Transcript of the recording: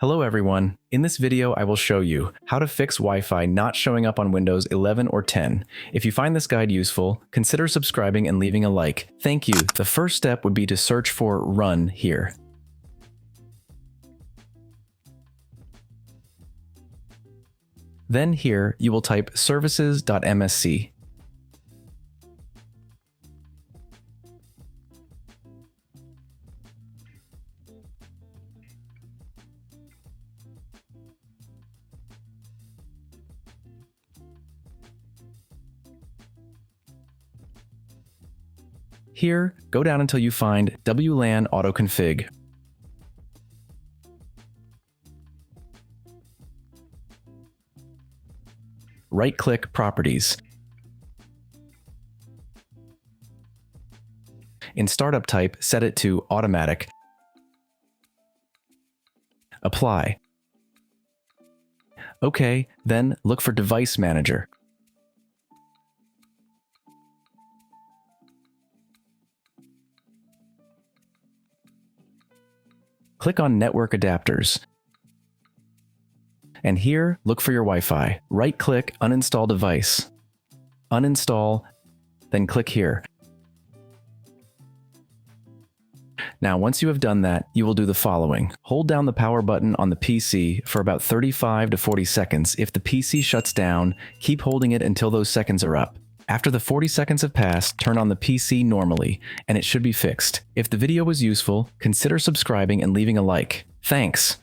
Hello everyone. In this video, I will show you how to fix Wi-Fi not showing up on Windows 11 or 10. If you find this guide useful, consider subscribing and leaving a like. Thank you. The first step would be to search for Run here. Then here, you will type services.msc. Here, go down until you find WLAN autoconfig. Right-click Properties. In Startup Type, set it to Automatic. Apply. OK, then look for Device Manager. Click on Network Adapters. And here, look for your Wi-Fi. Right-click Uninstall Device. Uninstall, then click here. Now, once you have done that, you will do the following. Hold down the power button on the PC for about 35 to 40 seconds. If the PC shuts down, keep holding it until those seconds are up. After the 40 seconds have passed, turn on the PC normally, and it should be fixed. If the video was useful, consider subscribing and leaving a like. Thanks!